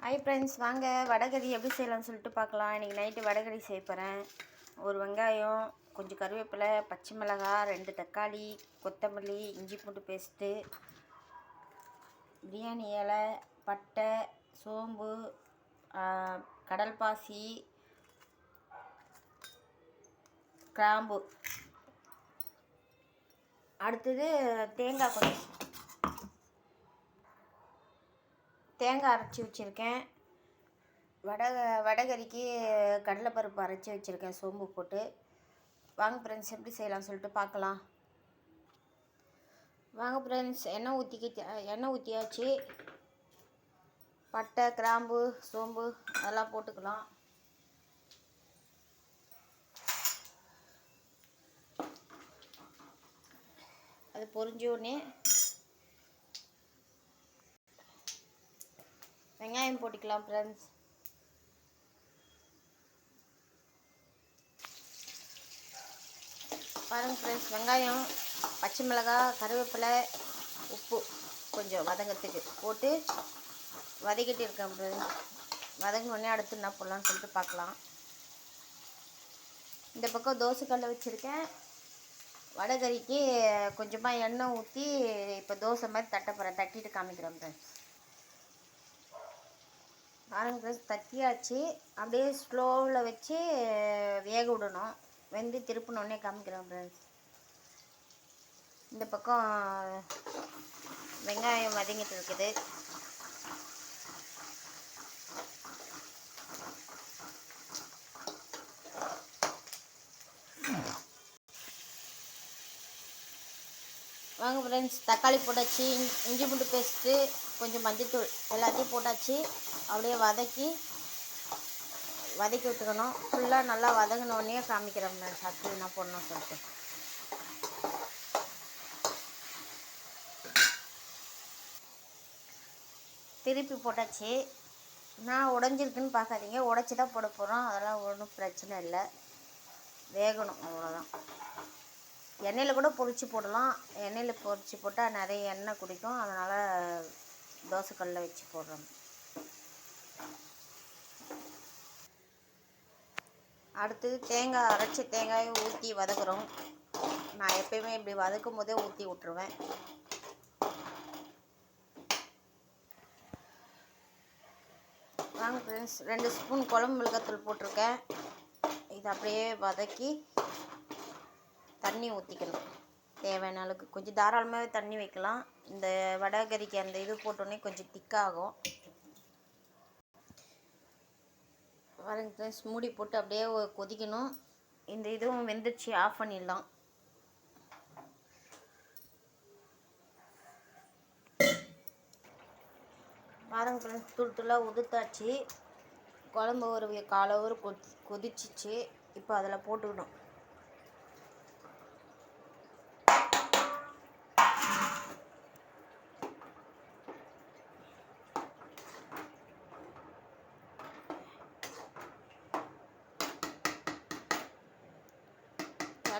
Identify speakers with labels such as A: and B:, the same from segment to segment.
A: Hi friends, வாங்க வடைகறி எப்படி செய்யலாம்னு சொல்லிட்டு பார்க்கலாம். இன்றைக்கி நைட்டு வடைகறி செய்ய போகிறேன். ஒரு வெங்காயம், கொஞ்சம் கருவேப்பிலை, பச்சை மிளகாய், 2 தக்காளி, கொத்தமல்லி, இஞ்சி பூண்டு பேஸ்ட்டு, பிரியாணி இலை, பட்டை, சோம்பு, கடல் பாசி, கிராம்பு. அடுத்தது தேங்காய் அரைச்சி வச்சுருக்கேன். வடைகறிக்கு கடலைப்பருப்பு அரைச்சி வச்சுருக்கேன் சோம்பு போட்டு. வாங்க ஃப்ரெண்ட்ஸ், எப்படி செய்யலாம்னு சொல்லிட்டு பார்க்கலாம். வாங்க ஃப்ரெண்ட்ஸ், எண்ணெய் ஊற்றியாச்சு. பட்டை, கிராம்பு, சோம்பு அதெல்லாம் போட்டுக்கலாம். அது பொரிஞ்ச உடனே வெங்காயம் போட்டுக்கலாம் ஃப்ரெண்ட்ஸ். பாருங்கள் ஃப்ரெண்ட்ஸ், வெங்காயம், பச்சை மிளகாய், கருவேப்பிலை, உப்பு கொஞ்சம் வதங்கத்துக்கு போட்டு வதக்கிட்டு இருக்கேன் ஃப்ரெண்ட்ஸ். வதங்கினோடனே அடுத்து என்ன போடலான்னு சொல்லிட்டு பார்க்கலாம். இந்த பக்கம் தோசைக்கல்லை வச்சுருக்கேன். வடைகறிக்கு கொஞ்சமாக எண்ணெய் ஊற்றி இப்போ தோசை மாதிரி தட்டிட்டு காமிக்கிறேன் ஃப்ரெண்ட்ஸ். பாருங்க ஃப்ரெண்ட்ஸ், தட்டியாச்சு. அப்படியே ஸ்லோவில் வச்சு வேக விடணும். வெந்து திருப்பினோடனே காமிக்கிறேன் ஃப்ரெண்ட்ஸ். இந்த பக்கம் வெங்காயம் வதங்கிட்டு இருக்குது. வாங்க ஃப்ரெண்ட்ஸ், தக்காளி போட்டாச்சு, இஞ்சி பூண்டு பேஸ்ட்டு, கொஞ்சம் மஞ்சள்தூள் எல்லாத்தையும் போட்டாச்சு. அப்படியே வதக்கி விட்டுக்கணும். ஃபுல்லாக நல்லா வதங்கினோடனே காமிக்கிறேன் ஃப்ரெண்ட்ஸ் அடுத்து என்ன போடணும்னு சொல்லிட்டு. திருப்பி போட்டாச்சு. நான் உடஞ்சிருக்குன்னு பார்க்காதீங்க, உடச்சி தான் போட போகிறோம். அதெல்லாம் ஒன்றும் பிரச்சனை இல்லை, வேகணும் அவ்வளோதான். எண்ணெயில் கூட பொரித்து போடலாம். எண்ணெயில் பொரித்து போட்டால் நிறைய எண்ணெய் குடிக்கும். அதனால் தோசைக்கல்லில் வச்சு போடுறோம். அடுத்தது அரைச்சி தேங்காயை ஊற்றி வதக்குறோம். நான் எப்பயுமே இப்படி வதக்கும் போதே ஊற்றி விட்ருவேன். வாங்க ஃப்ரெண்ட்ஸ், 2 ஸ்பூன் குழம்பு மிளகாத்தூள் போட்டிருக்கேன். இது அப்படியே வதக்கி தண்ணி ஊற்றிக்கணும். தேவையான அளவுக்கு கொஞ்சம் தாராளமாகவே தண்ணி வைக்கலாம். இந்த வடைகறிக்கு அந்த இது போட்டோன்னே கொஞ்சம் திக்காகும். பாருங்க ஃப்ரெண்ட்ஸ், மூடி போட்டு அப்படியே கொதிக்கணும். இந்த இதுவும் வெந்துடுச்சு, ஆஃப் பண்ணிடலாம். பாருங்க ஃப்ரெண்ட்ஸ், தூளாக உதுத்தாச்சு. குழம்பு ஒரு 1/4 ஹவர் கொதிச்சிச்சு. இப்போ அதில் போட்டுக்கணும்.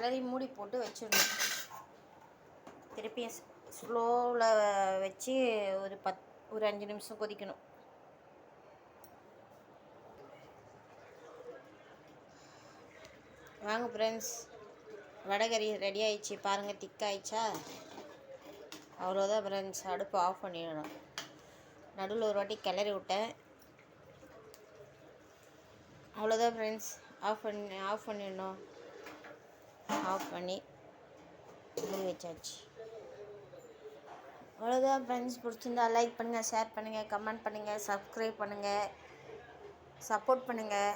A: கிளறி மூடி போட்டு வச்சிடணும். திருப்பி ஸ்லோவில் வச்சு ஒரு 5 நிமிஷம் கொதிக்கணும். வாங்க ஃப்ரெண்ட்ஸ், வடைகறி ரெடி ஆயிடுச்சு. பாருங்கள், திக்காயிடுச்சா? அவ்வளோதான் ஃப்ரெண்ட்ஸ், அடுப்பு ஆஃப் பண்ணிடணும். நடுவில் ஒரு வாட்டி கிளறி விட்டேன். அவ்வளோதான் ஃப்ரெண்ட்ஸ், ஆஃப் பண்ணிடணும். ஆஃப் பண்ணி மூடி வச்சாச்சு. அவ்வளோதான் ஃப்ரெண்ட்ஸ். பிடிச்சிருந்தா லைக் பண்ணுங்கள், ஷேர் பண்ணுங்கள், கமெண்ட் பண்ணுங்கள், சப்ஸ்கிரைப் பண்ணுங்கள், சப்போர்ட் பண்ணுங்கள்.